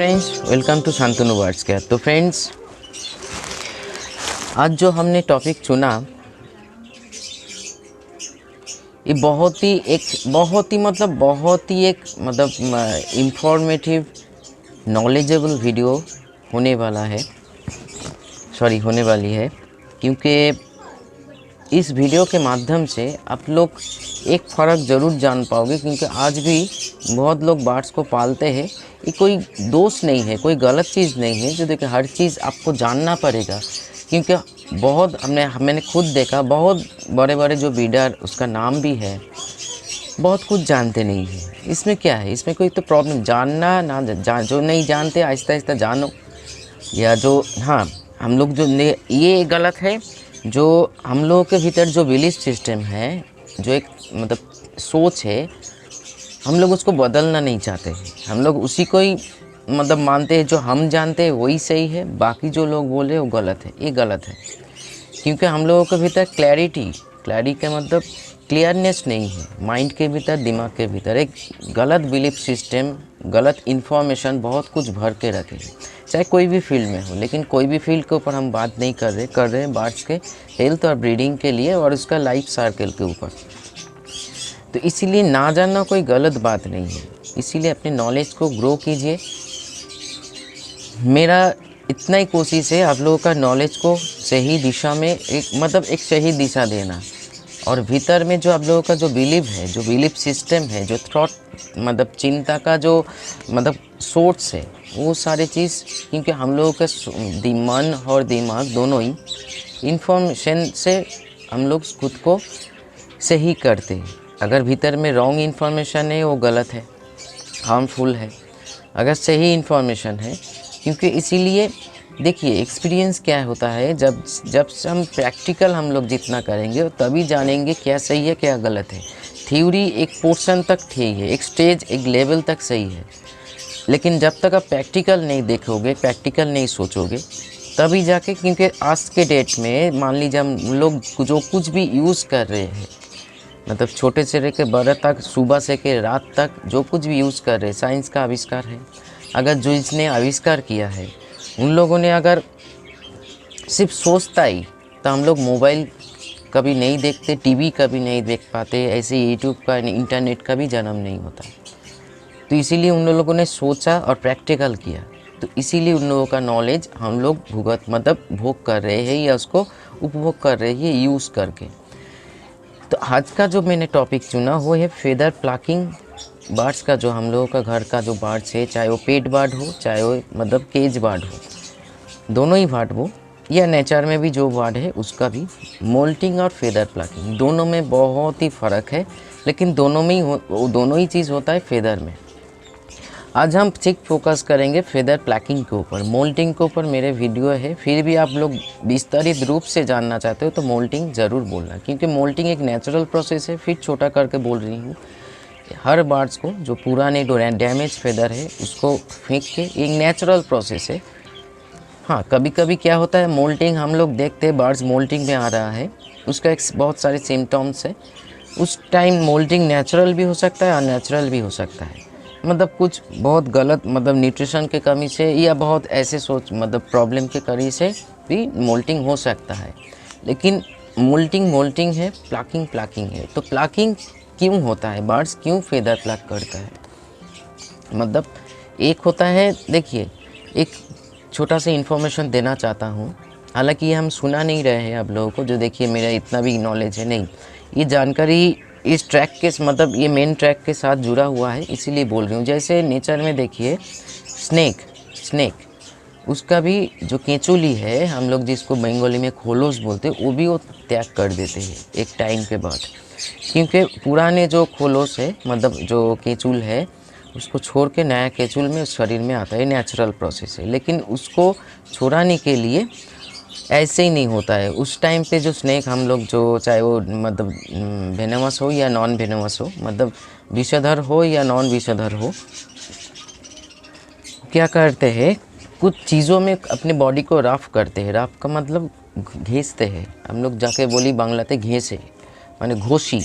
Friends, welcome to Shantanu words care. तो friends, आज जो हमने टॉपिक चुना ये बहुत ही इंफॉर्मेटिव नॉलेजेबल वीडियो होने वाली है क्योंकि इस वीडियो के माध्यम से आप लोग एक फ़र्क ज़रूर जान पाओगे। क्योंकि आज भी बहुत लोग बर्ड्स को पालते हैं। ये कोई दोष नहीं है, कोई गलत चीज़ नहीं है। जो देखिए, हर चीज़ आपको जानना पड़ेगा क्योंकि मैंने खुद देखा, बहुत बड़े बड़े जो ब्रीडर, उसका नाम भी है, बहुत कुछ जानते नहीं है। इसमें क्या है, इसमें कोई तो प्रॉब्लम जानना ना जो नहीं जानते आहिस्ता आहिस्ता जानो। या जो हाँ, हम लोग ये गलत है। जो हम लोगों के भीतर जो बिलीफ सिस्टम है, जो एक सोच है, हम लोग उसको बदलना नहीं चाहते हैं। हम लोग उसी को ही मानते हैं। जो हम जानते हैं वही सही है, बाकी जो लोग बोले वो गलत है। ये गलत है क्योंकि हम लोगों के भीतर क्लैरिटी का क्लियरनेस नहीं है। माइंड के भीतर, दिमाग के भीतर एक गलत बिलीफ सिस्टम, गलत इन्फॉर्मेशन बहुत कुछ भर के रखे हैं, चाहे कोई भी फील्ड में हो। लेकिन कोई भी फील्ड के ऊपर हम बात नहीं कर रहे हैं बर्ड्स के हेल्थ और ब्रीडिंग के लिए और उसका लाइफ सर्कल के ऊपर। तो इसीलिए ना जानना कोई गलत बात नहीं है। इसीलिए अपने नॉलेज को ग्रो कीजिए। मेरा इतना ही कोशिश है आप लोगों का नॉलेज को सही दिशा में एक सही दिशा देना। और भीतर में जो आप लोगों का जो बिलीव है, जो बिलीफ सिस्टम है, जो थॉट चिंता का जो सोर्स है, वो सारे चीज़, क्योंकि हम लोगों का मन और दिमाग दोनों ही इन्फॉर्मेशन से हम लोग खुद को सही करते हैं। अगर भीतर में रॉन्ग इन्फॉर्मेशन है वो गलत है, हार्मफुल है। अगर सही इन्फॉर्मेशन है, क्योंकि इसीलिए देखिए एक्सपीरियंस क्या होता है, जब हम प्रैक्टिकल हम लोग जितना करेंगे तभी जानेंगे क्या सही है क्या गलत है। थ्योरी एक पोर्शन तक ठीक है, एक स्टेज, एक लेवल तक सही है, लेकिन जब तक आप प्रैक्टिकल नहीं देखोगे, प्रैक्टिकल नहीं सोचोगे, तभी जाके, क्योंकि आज के डेट में मान लीजिए हम लोग जो कुछ भी यूज़ कर रहे हैं, छोटे से लेकर बड़े तक, सुबह से के रात तक जो कुछ भी यूज़ कर रहे हैं, साइंस का आविष्कार है। अगर जो इसने आविष्कार किया है, उन लोगों ने अगर सिर्फ सोचता ही, तो हम लोग मोबाइल कभी नहीं देखते, टीवी कभी नहीं देख पाते, ऐसे यूट्यूब का, इंटरनेट का भी जन्म नहीं होता। तो इसीलिए उन लोगों ने सोचा और प्रैक्टिकल किया। तो इसीलिए उन लोगों का नॉलेज हम लोग भोग कर रहे हैं या उसको उपभोग कर रहे हैं यूज़ करके। तो आज का जो मैंने टॉपिक चुना वो है फेदर प्लकिंग बर्ड्स का। जो हम लोगों का घर का जो बर्ड्स है, चाहे वो पेट बर्ड हो, चाहे वो केज बर्ड हो, दोनों ही बर्ड हो, या नेचर में भी जो बर्ड है उसका भी, मोल्टिंग और फेदर प्लकिंग दोनों में बहुत ही फ़र्क है। लेकिन दोनों ही चीज़ होता है फेदर में। आज हम ठीक फोकस करेंगे फेदर प्लकिंग के ऊपर। मोल्टिंग के ऊपर मेरे वीडियो है, फिर भी आप लोग विस्तारित रूप से जानना चाहते हो तो मोल्टिंग ज़रूर बोलना, क्योंकि मोल्टिंग एक नेचुरल प्रोसेस है। फिर छोटा करके बोल रही हूँ, हर बर्ड्स को जो पुराने डैमेज फेदर है उसको फेंक के, एक नेचुरल प्रोसेस है। हाँ, कभी कभी क्या होता है, मोल्टिंग हम लोग देखते हैं बर्ड्स मोल्टिंग में आ रहा है, उसका एक बहुत सारे सिम्टम्स है। उस टाइम मोल्टिंग नेचुरल भी हो सकता है, अननेचुरल भी हो सकता है। कुछ बहुत गलत न्यूट्रिशन के कमी से, या बहुत ऐसे प्रॉब्लम के कमी से भी मोल्टिंग हो सकता है। लेकिन मोल्टिंग है, प्लकिंग है। तो प्लकिंग क्यों होता है, बर्ड्स क्यों फेदर प्लक करता है? एक होता है, देखिए एक छोटा सा इन्फॉर्मेशन देना चाहता हूँ। हालांकि ये हम सुना नहीं रहे हैं आप लोगों को, जो देखिए मेरा इतना भी नॉलेज है नहीं, ये जानकारी इस ट्रैक के ये मेन ट्रैक के साथ जुड़ा हुआ है, इसीलिए बोल रही हूँ। जैसे नेचर में देखिए स्नेक उसका भी जो केंचुली है, हम लोग जिसको बंगाली में खोलोस बोलते हैं, वो भी वो त्याग कर देते हैं एक टाइम के बाद। क्योंकि पुराने जो खोलोस है, जो केंचुल है, उसको छोड़ के नया केंचुल में उस शरीर में आता है, नेचुरल प्रोसेस है। लेकिन उसको छुड़ाने के लिए ऐसे ही नहीं होता है। उस टाइम पे जो स्नेक हम लोग, जो चाहे वो वेनेमस हो या नॉन वेनेमस हो, विषधर हो या नॉन विषधर हो, क्या करते हैं, कुछ चीज़ों में अपने बॉडी को रफ करते हैं। रफ का घिसते हैं। हम लोग जाके बोली बांग्लाते घिसे, माने घोषी।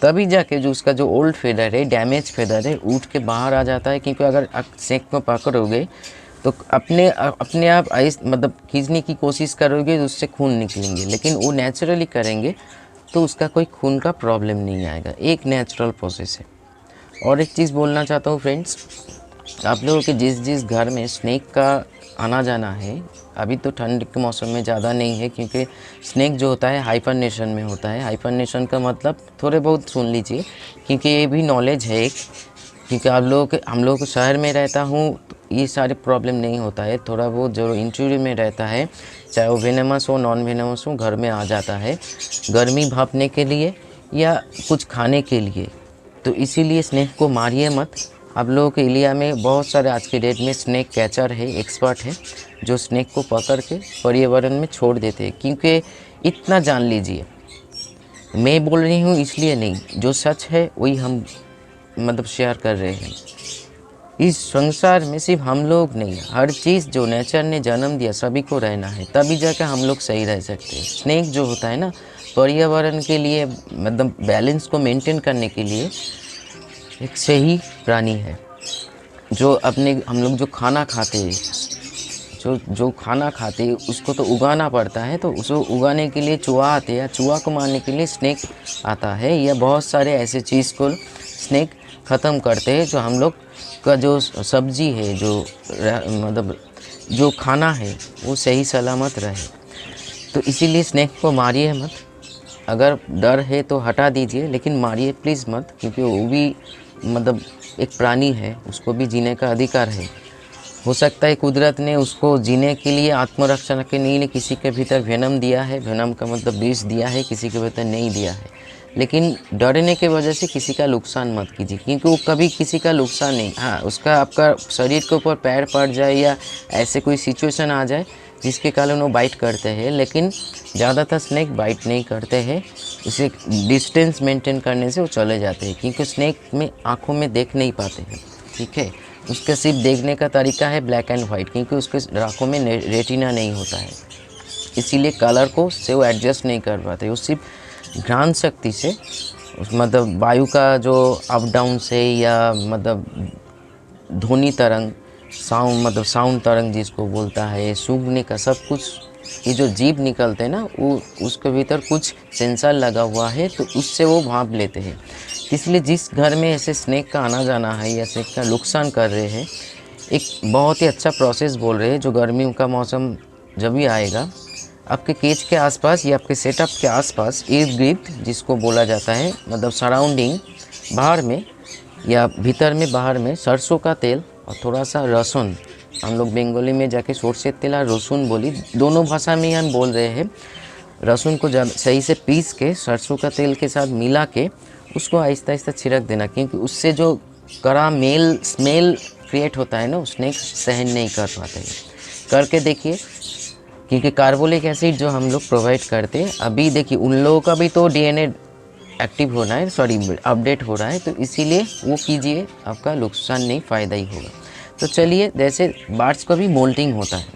तभी जाके जो उसका जो ओल्ड फेदर है, डैमेज फेदर है, उठ के बाहर आ जाता है। क्योंकि अगर आप स्नेक में पकड़ोगे तो अपने आप आइस मतलब खींचने की कोशिश करोगे तो उससे खून निकलेंगे, लेकिन वो नेचुरली करेंगे तो उसका कोई खून का प्रॉब्लम नहीं आएगा। एक नेचुरल प्रोसेस है। और एक चीज़ बोलना चाहता हूँ फ्रेंड्स, आप लोगों के जिस जिस घर में स्नेक का आना जाना है, अभी तो ठंड के मौसम में ज़्यादा नहीं है, क्योंकि स्नेक जो होता है हाइपरनेशन में होता है। हाइपरनेशन का मतलब थोड़े बहुत सुन लीजिए, क्योंकि ये भी नॉलेज है एक। क्योंकि हम लोगों को शहर में रहता हूँ तो ये सारे प्रॉब्लम नहीं होता है। थोड़ा बहुत जो इंटीरियर में रहता है, चाहे वो वेनेमस हो नॉन वेनेमस हो, घर में आ जाता है गर्मी भापने के लिए या कुछ खाने के लिए। तो इसीलिए स्नेक को मारिए मत। आप लोगों के एरिया में बहुत सारे आज के डेट में स्नेक कैचर है, एक्सपर्ट है, जो स्नेक को पकड़ के पर्यावरण में छोड़ देते हैं। क्योंकि इतना जान लीजिए, मैं बोल रही हूँ इसलिए नहीं, जो सच है वही हम मतलब शेयर कर रहे हैं। इस संसार में सिर्फ हम लोग नहीं, हर चीज़ जो नेचर ने जन्म दिया सभी को रहना है, तभी जाकर हम लोग सही रह सकते हैं। स्नेक जो होता है ना, पर्यावरण के लिए मतलब बैलेंस को मेंटेन करने के लिए एक सही प्राणी है। जो हम लोग जो खाना खाते हैं, जो खाना खाते हैं उसको तो उगाना पड़ता है, तो उसको उगाने के लिए चूहा आते हैं, या चूहा को मारने के लिए स्नेक आता है, या बहुत सारे ऐसे चीज़ को स्नेक ख़त्म करते हैं। जो हम लोग का जो सब्जी है, जो मतलब जो खाना है वो सही सलामत रहे। तो इसीलिए स्नेक को मारिए मत। अगर डर है तो हटा दीजिए, लेकिन मारिए प्लीज़ मत, क्योंकि वो भी मतलब एक प्राणी है, उसको भी जीने का अधिकार है। हो सकता है कुदरत ने उसको जीने के लिए, आत्मरक्षा के लिए किसी के भीतर वेनम दिया है, वेनम का मतलब विष दिया है, किसी के भीतर नहीं दिया है। लेकिन डरने के वजह से किसी का नुकसान मत कीजिए, क्योंकि वो कभी किसी का नुकसान नहीं। हाँ, उसका आपका शरीर के ऊपर पैर पड़ जाए या ऐसे कोई सिचुएशन आ जाए जिसके कारण वो बाइट करते हैं, लेकिन ज़्यादातर स्नेक बाइट नहीं करते हैं। उसे डिस्टेंस मेंटेन करने से वो चले जाते हैं, क्योंकि स्नेक में आँखों में देख नहीं पाते हैं, ठीक है। उसका सिर्फ देखने का तरीका है ब्लैक एंड वाइट, क्योंकि उसके आँखों में रेटिना नहीं होता है, इसीलिए कलर को से वो एडजस्ट नहीं कर पाते। वो सिर्फ घ्राण शक्ति से, मतलब वायु का जो अप डाउन से, या मतलब ध्वनि तरंग, साउंड तरंग जिसको बोलता है, सूंघने का सब कुछ, ये जो जीभ निकलते हैं ना, वो उसके भीतर कुछ सेंसर लगा हुआ है, तो उससे वो भाप लेते हैं। इसलिए जिस घर में ऐसे स्नेक का आना जाना है या स्नेक का नुकसान कर रहे हैं, एक बहुत ही अच्छा प्रोसेस बोल रहे हैं। जो गर्मियों का मौसम जब भी आएगा, आपके केज के आसपास या आपके सेटअप के आसपास इर्द गिर्द, जिसको बोला जाता है मतलब सराउंडिंग, बाहर में या भीतर में, बाहर में सरसों का तेल और थोड़ा सा लहसुन, हम लोग बंगाली में जाके सरषे तेल और रसुन बोली, दोनों भाषा में हम बोल रहे हैं। लहसुन को सही से पीस के सरसों का तेल के साथ मिला के उसको आहिस्ता आहिस्ता छिड़क देना, क्योंकि उससे जो कड़ा स्मेल क्रिएट होता है ना, वो स्नेक सहन नहीं कर पाते हैं। करके देखिए, क्योंकि कार्बोलिक एसिड जो हम लोग प्रोवाइड करते हैं, अभी देखिए उन लोगों का भी तो डीएनए एक्टिव होना है, अपडेट हो रहा है, तो इसीलिए वो कीजिए, आपका नुकसान नहीं, फ़ायदा ही होगा। तो चलिए, जैसे बर्ड्स का भी मोल्टिंग होता है,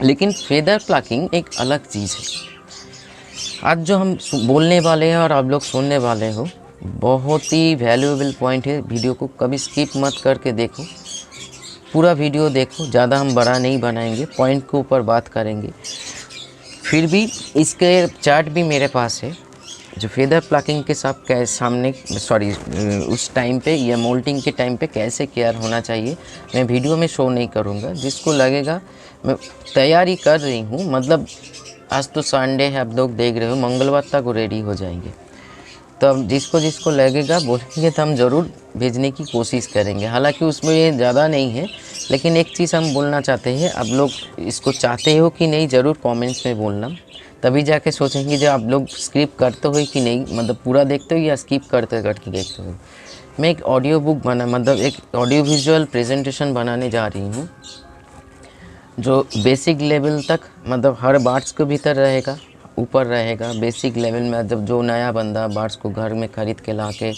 लेकिन फेदर प्लकिंग एक अलग चीज़ है। आज जो हम बोलने वाले हैं और आप लोग सुनने वाले हो, बहुत ही वैल्यूएबल पॉइंट है। वीडियो को कभी स्किप मत करके देखो, पूरा वीडियो देखो। ज़्यादा हम बड़ा नहीं बनाएंगे, पॉइंट के ऊपर बात करेंगे। फिर भी इसके चार्ट भी मेरे पास है, जो फेदर प्लकिंग के उस टाइम पे या मोल्टिंग के टाइम पे कैसे केयर होना चाहिए, मैं वीडियो में शो नहीं करूँगा। जिसको लगेगा, मैं तैयारी कर रही हूँ, मतलब आज तो संडे है, आप लोग देख रहे हो, मंगलवार तक वो रेडी हो जाएंगे। तो अब जिसको लगेगा बोलेंगे, तो हम ज़रूर भेजने की कोशिश करेंगे। हालांकि उसमें ये ज़्यादा नहीं है, लेकिन एक चीज़ हम बोलना चाहते हैं, आप लोग इसको चाहते हो कि नहीं, ज़रूर कमेंट्स में बोलना, तभी जाके सोचेंगे जो आप लोग स्किप करते हो कि नहीं, मतलब पूरा देखते हो या स्किप करते देखते हो। मैं एक ऑडियो बुक मतलब एक ऑडियो विजुअल प्रेजेंटेशन बनाने जा रही हूँ, जो बेसिक लेवल तक, मतलब हर बर्ड्स के भीतर रहेगा, ऊपर रहेगा। बेसिक लेवल में जब जो नया बंदा बर्ड्स को घर में ख़रीद के ला के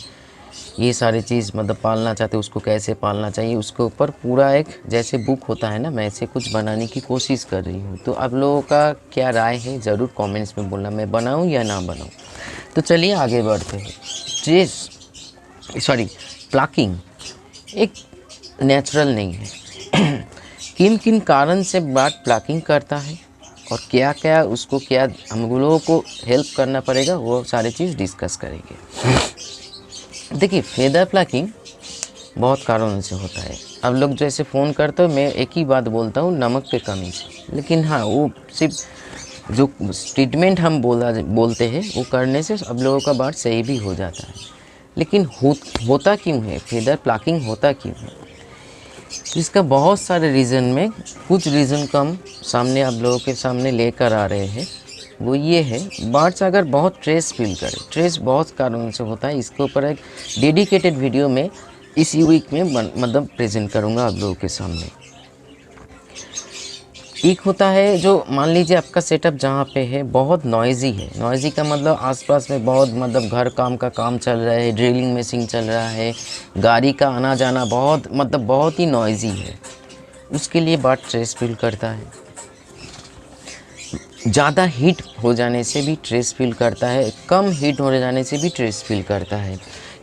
ये सारी चीज़ मतलब पालना चाहते, उसको कैसे पालना चाहिए, उसके ऊपर पूरा एक जैसे बुक होता है ना, मैं ऐसे कुछ बनाने की कोशिश कर रही हूँ। तो आप लोगों का क्या राय है, ज़रूर कमेंट्स में बोलना, मैं बनाऊँ या ना बनाऊँ। तो चलिए आगे बढ़ते हैं। ट्रेस सॉरी प्लकिंग एक नेचुरल नहीं है। किन किन कारण से बार्ड प्लकिंग करता है और क्या क्या उसको क्या हम लोगों को हेल्प करना पड़ेगा, वो सारी चीज़ डिस्कस करेंगे। देखिए, फेदर प्लकिंग बहुत कारणों से होता है। अब लोग जैसे फ़ोन करते हो, मैं एक ही बात बोलता हूँ, नमक के कमी से। लेकिन हाँ, वो सिर्फ जो ट्रीटमेंट हम बोलते हैं वो करने से अब लोगों का बार्ड सही भी हो जाता है। लेकिन होता क्यों है फेदर प्लकिंग, होता क्यों है? इसका बहुत सारे रीज़न में कुछ रीज़न को हम सामने आप लोगों के सामने लेकर आ रहे हैं। वो ये है, बर्ड्स अगर बहुत स्ट्रेस फील करें, स्ट्रेस बहुत कारणों से होता है। इसके ऊपर एक डेडिकेटेड वीडियो में इसी वीक में मतलब प्रेजेंट करूँगा आप लोगों के सामने। एक होता है जो मान लीजिए आपका सेटअप जहाँ पे है बहुत नॉइज़ी है। नॉइज़ी का मतलब आसपास में बहुत मतलब घर काम का काम चल रहा है, ड्रिलिंग मशीन चल रहा है, गाड़ी का आना जाना बहुत ही नॉइज़ी है। उसके लिए बर्ड स्ट्रेस फील करता है। ज़्यादा हीट हो जाने से भी स्ट्रेस फील करता है, कम हीट हो जाने से भी स्ट्रेस फील करता है।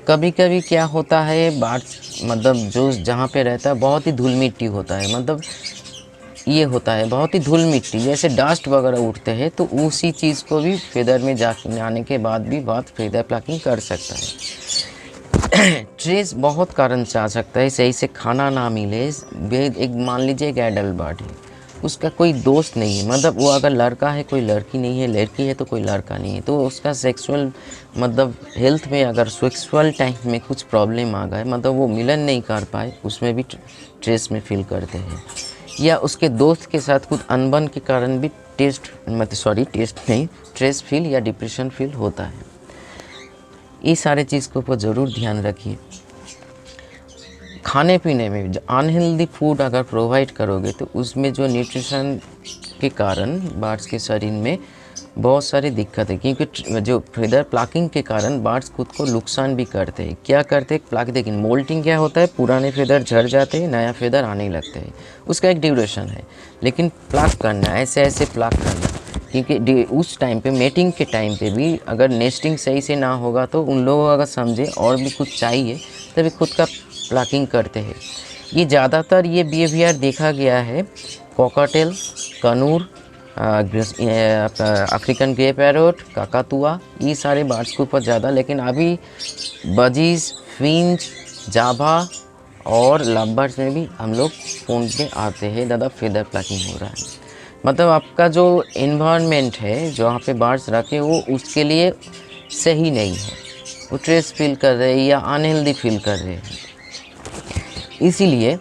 कभी कभी क्या होता है, बर्ड मतलब जो जहाँ पे रहता है बहुत ही धूल मिट्टी होता है, मतलब ये होता है बहुत ही धूल मिट्टी, जैसे डस्ट वगैरह उठते हैं, तो उसी चीज़ को भी फेदर में जाने के बाद भी बहुत फेदर प्लकिंग कर सकता है। स्ट्रेस बहुत कारण से आ सकता है, सही से खाना ना मिले। एक मान लीजिए एक एडल्ट बर्ड है, उसका कोई दोस्त नहीं है, मतलब वो अगर लड़का है कोई लड़की नहीं है, लड़की है तो कोई लड़का नहीं है, तो उसका सेक्सुअल मतलब हेल्थ में अगर सेक्सुअल टाइम में कुछ प्रॉब्लम आ गए, मतलब वो मिलन नहीं कर पाए, उसमें भी स्ट्रेस में फील करते हैं। या उसके दोस्त के साथ कुछ अनबन के कारण भी स्ट्रेस फील या डिप्रेशन फील होता है। ये सारे चीज़ के ऊपर ज़रूर ध्यान रखिए। खाने पीने में अनहेल्दी फूड अगर प्रोवाइड करोगे तो उसमें जो न्यूट्रिशन के कारण बर्ड्स के शरीर में बहुत सारी दिक्कत है, क्योंकि जो फेदर प्लकिंग के कारण बर्ड्स खुद को नुकसान भी करते हैं। क्या करते हैं प्लक, देखिए मोल्टिंग क्या होता है, पुराने फेदर झड़ जाते हैं, नया फेदर आने लगते हैं, उसका एक ड्यूरेशन है। लेकिन प्लक करना, ऐसे ऐसे प्लक करना, क्योंकि उस टाइम पे मेटिंग के टाइम पे भी अगर नेस्टिंग सही से ना होगा तो उन लोगों को अगर समझे और भी कुछ चाहिए तभी खुद का प्लकिंग करते हैं। ये ज़्यादातर ये बिहेवियर देखा गया है कॉकटेल, कनूर, अफ्रीकन ग्रे पैरोट, काकातुआ, ये सारे बर्ड्स के ऊपर ज़्यादा। लेकिन अभी बजीज, फिंच, जाभा और लवबर्ड्स में भी हम लोग फ़ोन पे आते हैं, ज़्यादा फेदर प्लकिंग हो रहा है। मतलब आपका जो एनवायरनमेंट है जहाँ पे बर्ड्स रखे, वो उसके लिए सही नहीं है, वो स्ट्रेस फील कर रहे हैं या अनहेल्दी फील कर रहे हैं। इसीलिए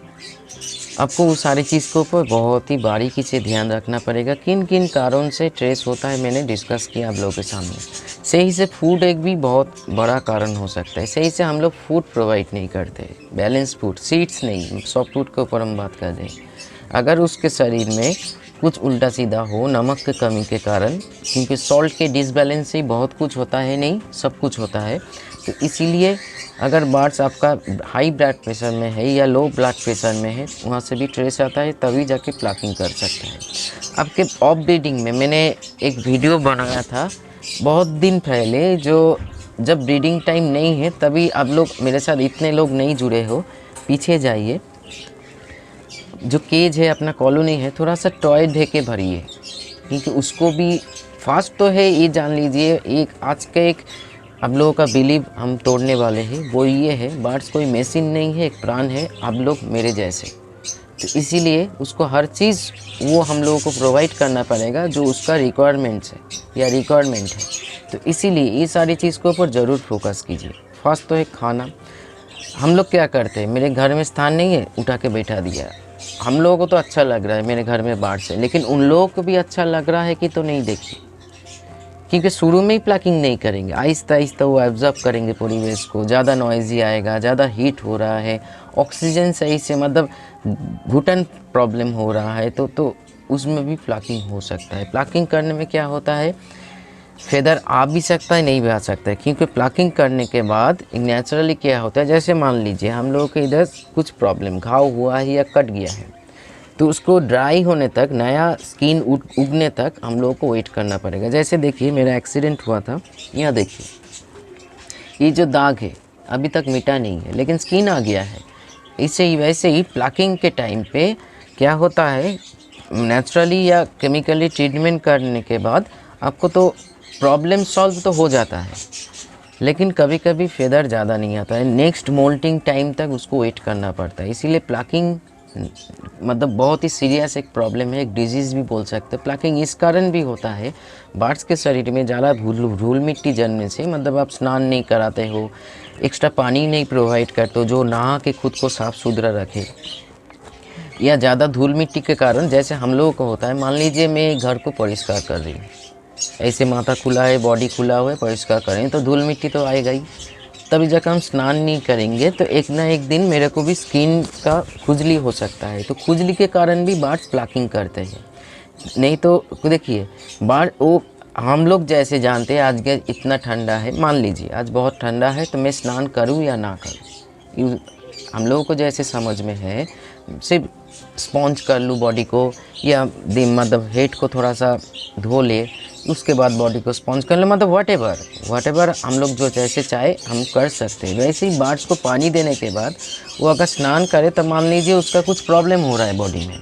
आपको उस सारी चीज़ के ऊपर बहुत ही बारीकी से ध्यान रखना पड़ेगा। किन किन कारणों से स्ट्रेस होता है मैंने डिस्कस किया आप लोगों के सामने। सही से फूड एक भी बहुत बड़ा कारण हो सकता है। सही से हम लोग फूड प्रोवाइड नहीं करते, बैलेंस फूड, सीड्स नहीं, सॉफ्ट फूड के ऊपर हम बात कर रहे हैं। अगर उसके शरीर में कुछ उल्टा सीधा हो नमक की कमी के कारण, क्योंकि सॉल्ट के डिसबैलेंस से बहुत कुछ होता है, नहीं सब कुछ होता है, तो इसीलिए अगर बर्ड्स आपका हाई ब्लड प्रेशर में है या लो ब्लड प्रेशर में है, वहाँ से भी स्ट्रेस आता है, तभी जाके प्लकिंग कर सकता है। आपके ऑफ ब्रीडिंग में मैंने एक वीडियो बनाया था बहुत दिन पहले, जो जब ब्रीडिंग टाइम नहीं है तभी आप लोग मेरे साथ इतने लोग नहीं जुड़े हो, पीछे जाइए, जो केज है अपना कॉलोनी है, थोड़ा सा टॉय ढे के भरिए, क्योंकि उसको भी फास्ट तो है, ये जान लीजिए। एक आज का एक आप लोगों का बिलीव हम तोड़ने वाले हैं, वो ये है, बर्ड्स कोई मशीन नहीं है, एक प्राण है, आप लोग मेरे जैसे। तो इसीलिए उसको हर चीज़ वो हम लोगों को प्रोवाइड करना पड़ेगा जो उसका रिक्वायरमेंट्स है या रिक्वायरमेंट है। तो इसीलिए ये सारी चीज़ के ऊपर ज़रूर फोकस कीजिए। फर्स्ट तो है खाना। हम लोग क्या करते हैं, मेरे घर में स्थान नहीं है, उठा के बैठा दिया। हम लोगों को तो अच्छा लग रहा है मेरे घर में बर्ड्स है, लेकिन उन लोगों को भी अच्छा लग रहा है कि तो नहीं देखिए, क्योंकि शुरू में ही प्लकिंग नहीं करेंगे, आहिस्ता आहिस्ता वो ऑब्जर्व करेंगे परिवेश को। ज़्यादा नॉइज़ी आएगा, ज़्यादा हीट हो रहा है, ऑक्सीजन सही से मतलब घुटन प्रॉब्लम हो रहा है, तो उसमें भी प्लकिंग हो सकता है। प्लकिंग करने में क्या होता है, फेदर आ भी सकता है, नहीं भी आ सकता है, क्योंकि प्लकिंग करने के बाद नेचुरली क्या होता है, जैसे मान लीजिए हम लोगों के इधर कुछ प्रॉब्लम, घाव हुआ है या कट गया है, तो उसको ड्राई होने तक, नया स्किन उगने तक हम लोगों को वेट करना पड़ेगा। जैसे देखिए मेरा एक्सीडेंट हुआ था, यहाँ देखिए ये जो दाग है अभी तक मिटा नहीं है, लेकिन स्किन आ गया है। इसे ही वैसे ही प्लकिंग के टाइम पे क्या होता है, नेचुरली या केमिकली ट्रीटमेंट करने के बाद आपको तो प्रॉब्लम सॉल्व तो हो जाता है, लेकिन कभी कभी फेदर ज़्यादा नहीं आता है, नेक्स्ट मोल्टिंग टाइम तक उसको वेट करना पड़ता है। इसीलिए प्लकिंग मतलब बहुत ही सीरियस एक प्रॉब्लम है, एक डिजीज़ भी बोल सकते हैं। प्लकिंग इस कारण भी होता है, बर्ड्स के शरीर में ज़्यादा धूल मिट्टी जमने से, मतलब आप स्नान नहीं कराते हो, एक्स्ट्रा पानी नहीं प्रोवाइड करते हो जो नहा के खुद को साफ़ सुथरा रखे, या ज़्यादा धूल मिट्टी के कारण जैसे हम लोगों को होता है। मान लीजिए मैं घर को परिष्कार कर रही हूँ, ऐसे माथा खुला है, बॉडी खुला हुआ है, परिष्कार करें तो धूल मिट्टी तो आएगा ही। तभी जब हम स्नान नहीं करेंगे तो एक ना एक दिन मेरे को भी स्किन का खुजली हो सकता है, तो खुजली के कारण भी बर्ड्स प्लकिंग करते हैं। नहीं तो देखिए बर्ड वो हम लोग जैसे जानते हैं आज के इतना ठंडा है, मान लीजिए आज बहुत ठंडा है तो मैं स्नान करूं या ना करूं, हम लोगों को जैसे समझ में है सिर्फ स्पॉन्ज कर लूँ बॉडी को, या मतलब हेड को थोड़ा सा धो ले, उसके बाद बॉडी को स्पॉन्ज कर ले, मतलब वट एवर हम लोग जो जैसे चाहे हम कर सकते हैं। वैसे ही बर्ड्स को पानी देने के बाद वो अगर स्नान करे तो मान लीजिए उसका कुछ प्रॉब्लम हो रहा है, बॉडी में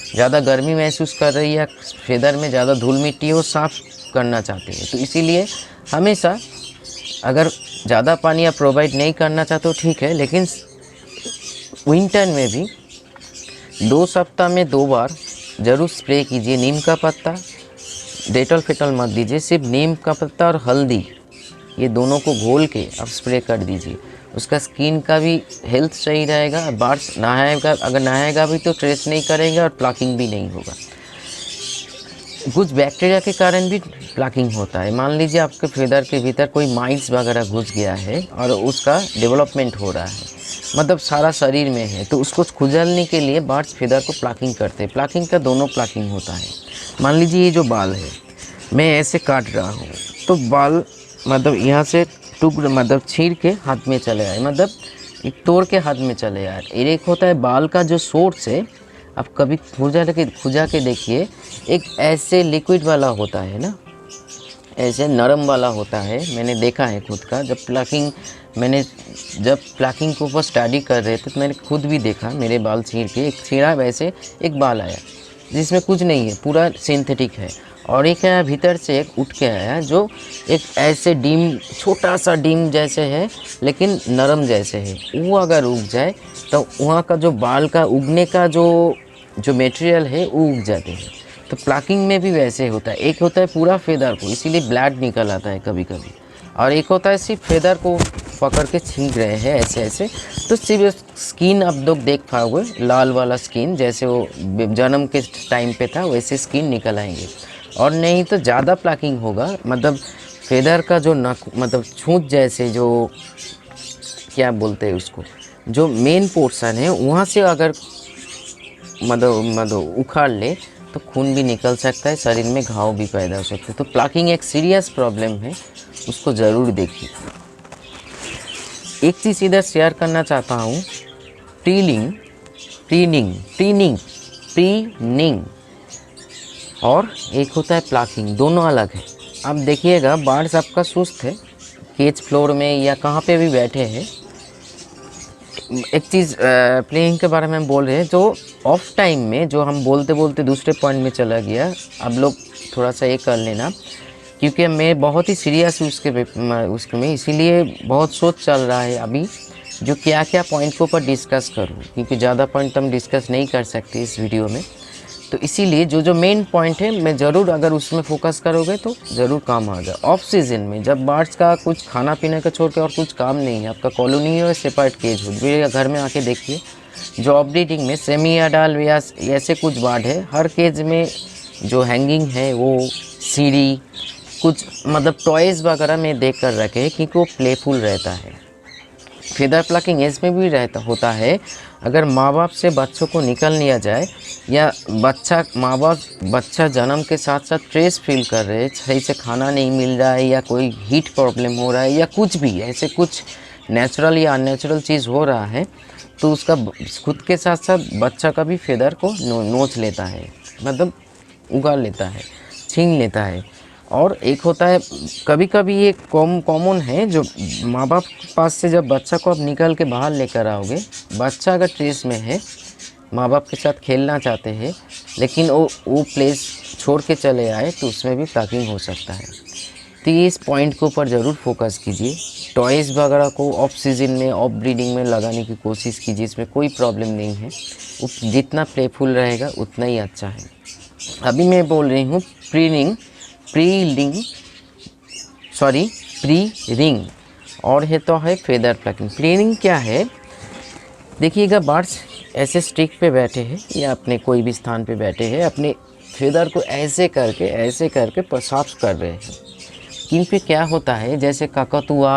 ज़्यादा गर्मी महसूस कर रही है या फेदर में ज़्यादा धूल मिट्टी है, वो साफ़ करना चाहते हैं। तो इसीलिए हमेशा अगर ज़्यादा पानी आप प्रोवाइड नहीं करना चाहते हो ठीक है, लेकिन विंटर में भी 2 सप्ताह में 2 बार ज़रूर स्प्रे कीजिए। नीम का पत्ता, डेटॉल फेटॉल मत दीजिए, सिर्फ नीम का पत्ता और हल्दी ये दोनों को घोल के आप स्प्रे कर दीजिए। उसका स्किन का भी हेल्थ सही रहेगा, बर्ड्स नहाएगा, अगर नहाएगा भी तो ट्रेस नहीं करेगा और प्लकिंग भी नहीं होगा। कुछ बैक्टीरिया के कारण भी प्लकिंग होता है। मान लीजिए आपके फेदर के भीतर कोई माइट्स वगैरह घुस गया है और उसका डेवलपमेंट हो रहा है, मतलब सारा शरीर में है, तो उसको खुजलने के लिए बर्ड्स फेदर को प्लकिंग करते हैं। प्लकिंग का दोनों प्लकिंग होता है। मान लीजिए ये जो बाल है मैं ऐसे काट रहा हूँ तो बाल मतलब यहाँ से टुकड़े मतलब छील के हाथ में चले आए, मतलब एक तोड़ के हाथ में चले आए। एक होता है बाल का जो सोर्स है, आप कभी खुजा के देखिए, एक ऐसे लिक्विड वाला होता है ना, ऐसे नरम वाला होता है। मैंने देखा है खुद का, जब प्लकिंग को ऊपर स्टडी कर रहे थे तो मैंने खुद भी देखा, मेरे बाल छील के एक छीड़ा वैसे एक बाल आया जिसमें कुछ नहीं है, पूरा सिंथेटिक है, और एक है भीतर से एक उठ के आया जो एक ऐसे डीम, छोटा सा डीम जैसे है लेकिन नरम जैसे है। वो अगर उग जाए तो वहाँ का जो बाल का उगने का जो मटेरियल है वो उग जाते हैं। तो प्लकिंग में भी वैसे होता है, एक होता है पूरा फेदर को, इसीलिए ब्लड निकल आता है कभी कभी, और एक होता है सिर्फ फेदर को पकड़ के छींक रहे हैं ऐसे ऐसे, तो सिर्फ स्किन आप लोग देख पाओगे, लाल वाला स्किन जैसे वो जन्म के टाइम पे था वैसे स्किन निकल आएंगे। और नहीं तो ज़्यादा प्लकिंग होगा, मतलब फेदर का जो मतलब छूत जैसे जो क्या बोलते हैं उसको, जो मेन पोर्शन है वहाँ से अगर मतलब उखाड़ ले तो खून भी निकल सकता है, शरीर में घाव भी पैदा हो सकते हैं। तो प्लकिंग एक सीरियस प्रॉब्लम है, उसको ज़रूर देखिए। एक चीज़ इधर शेयर करना चाहता हूँ, प्रीनिंग और एक होता है प्लकिंग, दोनों अलग है। आप देखिएगा बर्ड्स आपका सुस्त है, केज फ्लोर में या कहाँ पे भी बैठे हैं। एक चीज़ प्लेइंग के बारे में बोल रहे हैं, जो ऑफ टाइम में जो हम बोलते बोलते दूसरे पॉइंट में चला गया, आप लोग थोड़ा सा ये कर लेना, क्योंकि मैं बहुत ही सीरियस हूँ उसके में, इसीलिए बहुत सोच चल रहा है अभी जो क्या क्या पॉइंट के ऊपर डिस्कस करूँ, क्योंकि ज़्यादा पॉइंट हम डिस्कस नहीं कर सकते इस वीडियो में। तो इसीलिए जो मेन पॉइंट है मैं ज़रूर, अगर उसमें फोकस करोगे तो ज़रूर काम आएगा। ऑफ सीज़न में जब बर्ड्स का कुछ खाना पीने का छोड़ के और कुछ काम नहीं है, आपका कॉलोनी हो या सेपरेट केज हो, मेरे घर में आके देखिए, जो अपडेटिंग में सेमी अडाल या ऐसे कुछ बर्ड है, हर केज में जो हैंगिंग है वो सीढ़ी कुछ मतलब टॉयज़ वगैरह में देख कर रखे हैं, क्योंकि वो प्लेफुल रहता है। फेदर प्लकिंग इसमें भी होता है, अगर माँ बाप से बच्चों को निकल लिया जाए, या माँ बाप बच्चा जन्म के साथ साथ स्ट्रेस फील कर रहे हैं, सही से खाना नहीं मिल रहा है, या कोई हीट प्रॉब्लम हो रहा है, या कुछ भी ऐसे कुछ नेचुरल या अननेचुरल चीज़ हो रहा है, तो उसका खुद के साथ साथ बच्चा का भी फेदर को नोच लेता है, मतलब उगाड़ लेता है, छीन लेता है। और एक होता है कभी कभी ये कॉमन है, जो माँ बाप के पास से जब बच्चा को आप निकल के बाहर लेकर आओगे, बच्चा अगर ट्रेस में है, माँ बाप के साथ खेलना चाहते हैं, लेकिन वो प्लेस छोड़ के चले आए, तो उसमें भी प्लगिंग हो सकता है। तो ये इस पॉइंट के ऊपर ज़रूर फोकस कीजिए। टॉयज़ वगैरह को ऑफ सीजन में, ऑफ ब्रीडिंग में लगाने की कोशिश कीजिए, इसमें कोई प्रॉब्लम नहीं है। वो जितना प्लेफुल रहेगा उतना ही अच्छा है। अभी मैं बोल रही हूँ प्री रिंग और है तो है फेदर प्लकिंग। प्री रिंग क्या है, देखिएगा, बर्ड्स ऐसे स्टिक पे बैठे हैं या अपने कोई भी स्थान पे बैठे हैं, अपने फेदर को ऐसे करके साफ कर रहे हैं। किंतु क्या होता है, जैसे काकातुआ,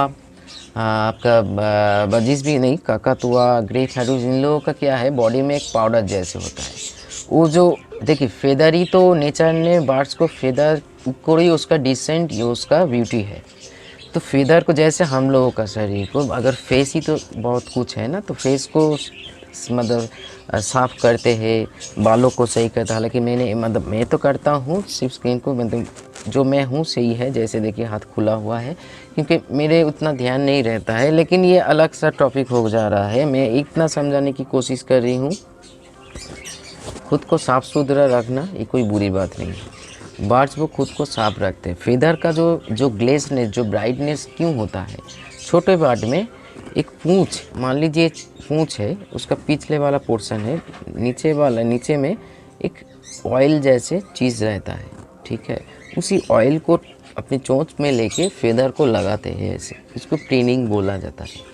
आपका बजिस भी नहीं, काकातुआ, ग्रे हैडोज, इन लोगों का क्या है, बॉडी में एक पाउडर जैसे होता है। वो जो देखिए, फेदर ही तो नेचर ने बर्ड्स को फेदर को ही उसका डिसेंट, ये उसका ब्यूटी है। तो फेदर को जैसे हम लोगों का शरीर को, अगर फेस ही तो बहुत कुछ है ना, तो फेस को मतलब साफ़ करते हैं, बालों को सही करता है। हालांकि मैं तो करता हूँ, सिर्फ स्किन को मतलब जो मैं हूँ सही है। जैसे देखिए हाथ खुला हुआ है, क्योंकि मेरे उतना ध्यान नहीं रहता है, लेकिन ये अलग सा टॉपिक हो जा रहा है। मैं इतना समझाने की कोशिश कर रही हूँ, खुद को साफ़ सुथरा रखना ये कोई बुरी बात नहीं है। बर्ड्स वो खुद को साफ रखते हैं। फेदर का जो ग्लेसनेस, जो ब्राइटनेस क्यों होता है, छोटे बर्ड में एक पूँछ, मान लीजिए पूँछ है, उसका पिछले वाला पोर्शन है, नीचे में एक ऑयल जैसे चीज़ रहता है, ठीक है। उसी ऑयल को अपनी चोंच में लेके फेदर को लगाते हैं ऐसे, इसको प्रीनिंग बोला जाता है।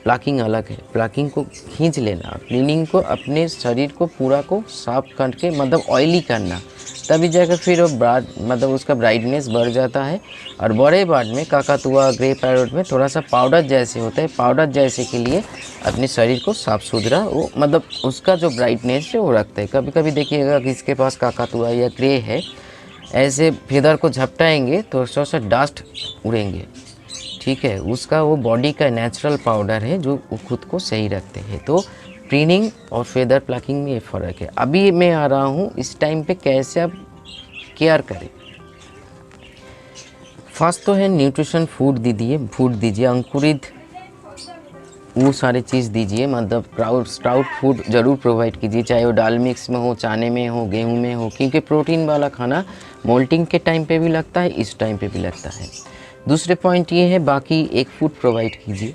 प्लकिंग अलग है, प्लकिंग को खींच लेना, प्रीनिंग को अपने शरीर को पूरा को साफ करके मतलब ऑयली करना, तभी जाकर फिर वो मतलब उसका ब्राइटनेस बढ़ जाता है। और बड़े बर्ड में, काकातुआ, ग्रे पैरोट में थोड़ा सा पाउडर जैसे होता है, पाउडर जैसे के लिए अपने शरीर को साफ सुथरा, वो मतलब उसका जो ब्राइटनेस है वो रखते हैं। कभी कभी देखिएगा किसके पास काकातुआ या ग्रे है, ऐसे फेदर को झपटाएंगे तो थोड़ा सा डस्ट उड़ेंगे, ठीक है। उसका वो बॉडी का नेचुरल पाउडर है जो वो खुद को सही रखते हैं। तो प्रीनिंग और फेदर प्लकिंग में ये फ़र्क है। अभी मैं आ रहा हूँ इस टाइम पे कैसे आप केयर करें। फर्स्ट तो है न्यूट्रिशन फूड दीजिए, अंकुरित वो सारे चीज़ दीजिए, मतलब स्प्राउट फूड ज़रूर प्रोवाइड कीजिए, चाहे वो दाल मिक्स में हो, चाने में हो, गेहूं में हो, क्योंकि प्रोटीन वाला खाना मोल्टिंग के टाइम पे भी लगता है, इस टाइम पे भी लगता है। दूसरे पॉइंट ये है, बाकी एक फूड प्रोवाइड कीजिए,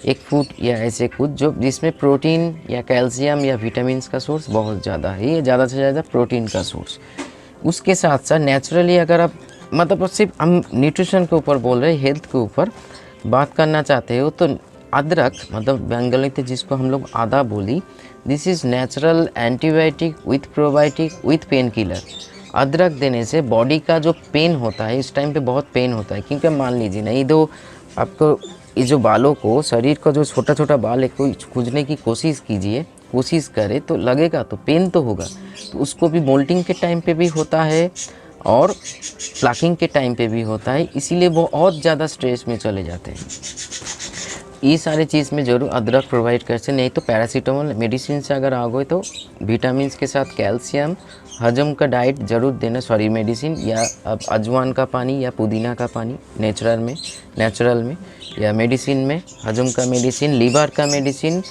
एक फूड या ऐसे कुछ जो जिसमें प्रोटीन या कैल्शियम या विटामिन का सोर्स बहुत ज़्यादा है, ये ज़्यादा से ज़्यादा प्रोटीन का सोर्स। उसके साथ साथ नेचुरली अगर आप मतलब सिर्फ हम न्यूट्रिशन के ऊपर बोल रहे हैं, हेल्थ के ऊपर बात करना चाहते हो, तो अदरक, मतलब बंगाली में जिसको हम लोग आदा बोली, this is natural antibiotic with probiotic with pain killer. अदरक देने से बॉडी का जो पेन होता है, इस टाइम पे बहुत पेन होता है, क्योंकि मान लीजिए नहीं तो आपको ये जो बालों को, शरीर का जो छोटा छोटा बाल है, कोई खुजने की कोशिश करे तो लगेगा, तो पेन तो होगा। तो उसको भी मोल्टिंग के टाइम पे भी होता है और प्लकिंग के टाइम पे भी होता है, इसीलिए वो और ज़्यादा स्ट्रेस में चले जाते हैं। ये सारे चीज़ में ज़रूर अदरक प्रोवाइड करते, नहीं तो पैरासीटामोल मेडिसिन से अगर आ गए तो विटामिन के साथ कैल्शियम, हजम का डाइट ज़रूर देना, मेडिसिन, या अब अजवाइन का पानी या पुदीना का पानी नेचुरल में या मेडिसिन में, हजम का मेडिसिन, लीवर का मेडिसिन,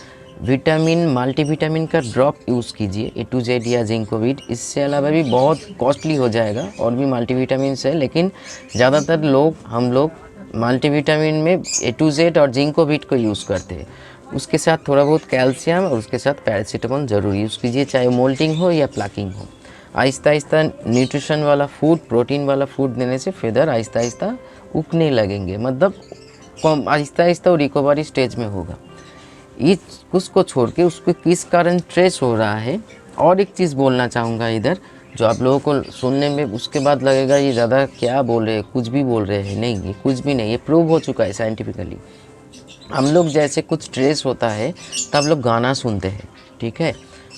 विटामिन, मल्टीविटामिन का ड्रॉप यूज़ कीजिए, A to Z या जिंकोविट। इससे अलावा भी बहुत कॉस्टली हो जाएगा, और भी मल्टीविटामिन है, लेकिन ज़्यादातर हम लोग मल्टीविटामिन में A to Z और जिंकोविट को यूज़ करते हैं। उसके साथ थोड़ा बहुत कैल्शियम और उसके साथ पैरासीटामोल ज़रूर यूज़ कीजिए, चाहे मोल्टिंग हो या प्लकिंग हो। आहिस्ता आहिस्ता न्यूट्रिशन वाला फूड, प्रोटीन वाला फूड देने से फेदर आहिस्ता आहिस्ता उगने लगेंगे, मतलब आहिस्ता आहिस्ता वो रिकवरी स्टेज में होगा। ये उसको छोड़ के उसको किस कारण स्ट्रेस हो रहा है। और एक चीज़ बोलना चाहूँगा इधर, जो आप लोगों को सुनने में उसके बाद लगेगा ये ज़्यादा क्या बोल रहे हैं, कुछ भी बोल रहे हैं, नहीं, ये कुछ भी नहीं, ये प्रूव हो चुका है साइंटिफिकली। हम लोग जैसे कुछ स्ट्रेस होता है तब लोग गाना सुनते हैं, ठीक है,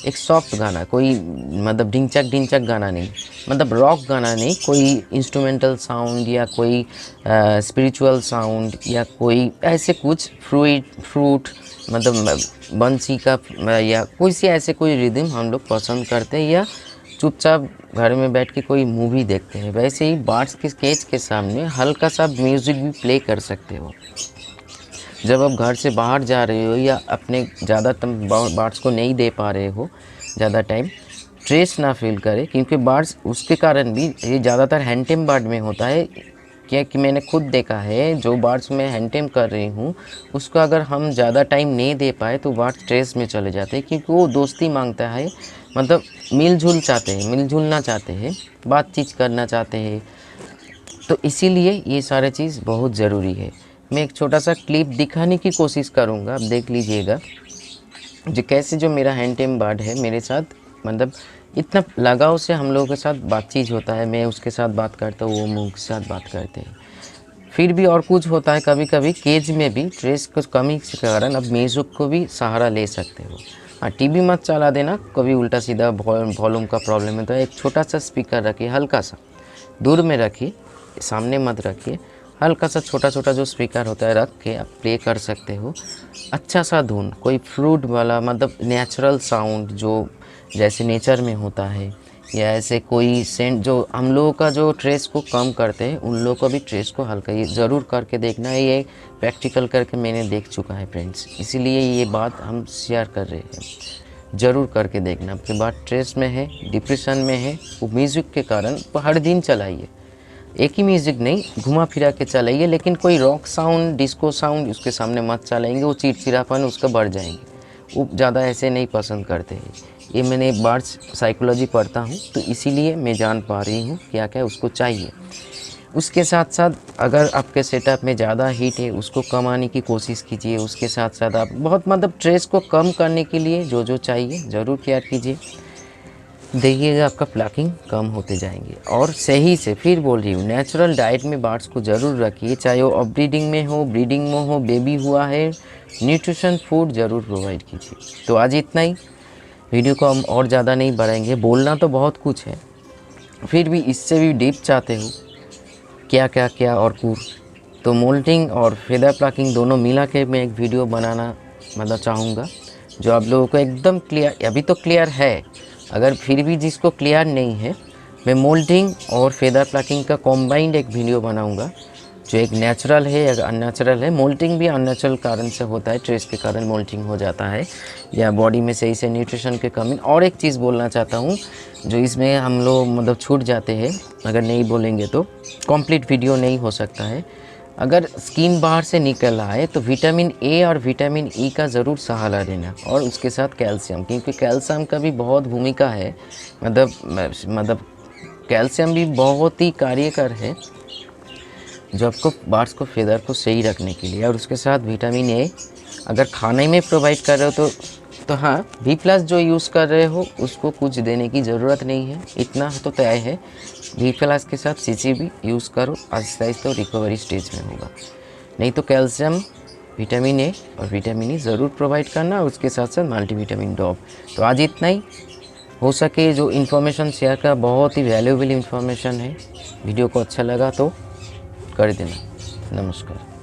एक सॉफ्ट गाना, कोई मतलब ढिंचक गाना नहीं, मतलब रॉक गाना नहीं, कोई इंस्ट्रूमेंटल साउंड या कोई स्पिरिचुअल साउंड या कोई ऐसे कुछ फ्रूट मतलब बंसी का या कोई से ऐसे कोई रिदम हम लोग पसंद करते हैं, या चुपचाप घर में बैठ के कोई मूवी देखते हैं, वैसे ही बर्ड्स के केज के सामने हल्का सा म्यूज़िक भी प्ले कर सकते हो। जब आप घर से बाहर जा रहे हो या अपने ज़्यादातर बर्ड्स को नहीं दे पा रहे हो ज़्यादा टाइम, स्ट्रेस ना फील करे, क्योंकि बर्ड्स उसके कारण भी, ये ज़्यादातर हैंडटेम बर्ड में होता है। क्या कि मैंने खुद देखा है, जो बर्ड्स मैं हैंडटेम कर रही हूँ उसको अगर हम ज़्यादा टाइम नहीं दे पाए तो बर्ड स्ट्रेस में चले जाते हैं, क्योंकि वो दोस्ती मांगता है, मतलब मिलजुल चाहते हैं, मिलजुलना चाहते हैं, बातचीत करना चाहते हैं। तो इसीलिए ये सारे चीज़ बहुत ज़रूरी है। मैं एक छोटा सा क्लिप दिखाने की कोशिश करूँगा, आप देख लीजिएगा जो कैसे जो मेरा हैंडटेम बर्ड है मेरे साथ, मतलब इतना लगाव से हम लोगों के साथ बातचीत होता है, मैं उसके साथ बात करता हूँ, वो मुझके साथ बात करते हैं। फिर भी और कुछ होता है, कभी कभी केज में भी स्ट्रेस की कमी के कारण अब म्यूज़िक को भी सहारा ले सकते हो। हाँ, टीवी मत चला देना, कभी उल्टा सीधा वॉल्यूम का प्रॉब्लम है तो एक छोटा सा स्पीकर रखिए, हल्का सा दूर में रखिए, सामने मत रखिए, हल्का सा छोटा छोटा जो स्पीकर होता है रख के आप प्ले कर सकते हो। अच्छा सा धुन, कोई फ्लूट वाला, मतलब नेचुरल साउंड जो जैसे नेचर में होता है, या ऐसे कोई सेंट जो हम लोगों का जो स्ट्रेस को कम करते हैं, उन लोगों का भी स्ट्रेस को हल्का, ये ज़रूर करके देखना है। ये प्रैक्टिकल करके मैंने देख चुका है फ्रेंड्स, इसीलिए ये बात हम शेयर कर रहे हैं। ज़रूर करके देखना। आपके बात स्ट्रेस में है, डिप्रेशन में है, वो म्यूज़िक के कारण हर दिन चलाइए, एक ही म्यूज़िक नहीं, घुमा फिरा के चलाइए, लेकिन कोई रॉक साउंड, डिस्को साउंड उसके सामने मत चलाएंगे, वो चिड़चिड़ापन उसका बढ़ जाएंगे, वो ज़्यादा ऐसे नहीं पसंद करते हैं। ये मैंने बर्ड्स साइकोलॉजी पढ़ता हूँ तो इसीलिए मैं जान पा रही हूँ क्या क्या उसको चाहिए। उसके साथ साथ अगर आपके सेटअप में ज़्यादा हीट है उसको कम आने की कोशिश कीजिए। उसके साथ साथ आप बहुत, मतलब स्ट्रेस को कम करने के लिए जो जो चाहिए ज़रूर केयर कीजिए, देखिएगा आपका प्लकिंग कम होते जाएंगे। और सही से फिर बोल रही हूँ, नेचुरल डाइट में बर्ड्स को ज़रूर रखिए, चाहे वो अब ब्रीडिंग में हो, ब्रीडिंग में हो, बेबी हुआ है, न्यूट्रिशन फूड ज़रूर प्रोवाइड कीजिए। तो आज इतना ही, वीडियो को हम और ज़्यादा नहीं बढ़ाएंगे, बोलना तो बहुत कुछ है, फिर भी इससे भी डीप चाहते हो क्या क्या क्या और कुछ, तो मोल्टिंग और फेदर प्लकिंग दोनों मिला के मैं एक वीडियो बनाना मतलब चाहूँगा, जो आप लोगों को एकदम क्लियर, अभी तो क्लियर है, अगर फिर भी जिसको क्लियर नहीं है, मैं मोल्टिंग और फेदर प्लकिंग का कॉम्बाइंड एक वीडियो बनाऊँगा, जो एक नेचुरल है या अननेचुरल है। मोल्टिंग भी अननेचुरल कारण से होता है, स्ट्रेस के कारण मोल्टिंग हो जाता है, या बॉडी में सही से न्यूट्रिशन की कमी। और एक चीज़ बोलना चाहता हूँ जो इसमें हम लोग मतलब छूट जाते हैं, अगर नहीं बोलेंगे तो कंप्लीट वीडियो नहीं हो सकता है। अगर स्किन बाहर से निकल रहा है तो विटामिन ए और विटामिन ई का ज़रूर सहारा लेना, और उसके साथ कैल्शियम, क्योंकि कैल्शियम का भी बहुत भूमिका है, मतलब कैल्शियम भी बहुत ही कार्यकर है जो आपको बर्ड्स को फेदर को सही रखने के लिए। और उसके साथ विटामिन ए अगर खाने में प्रोवाइड कर रहे हो तो हाँ, B+ जो यूज़ कर रहे हो उसको कुछ देने की ज़रूरत नहीं है, इतना तो तय है। B+ के साथ CC भी यूज़ करो, आहिस्ता आहिस्ता रिकवरी स्टेज में होगा। नहीं तो कैल्शियम, विटामिन ए और विटामिन ई ज़रूर प्रोवाइड करना, उसके साथ साथ मल्टीविटामिन ड्रॉप। तो आज इतना ही, हो सके जो इन्फॉर्मेशन शेयर का बहुत ही वैल्यूएबल इन्फॉर्मेशन है, वीडियो को अच्छा लगा तो कर देना। नमस्कार।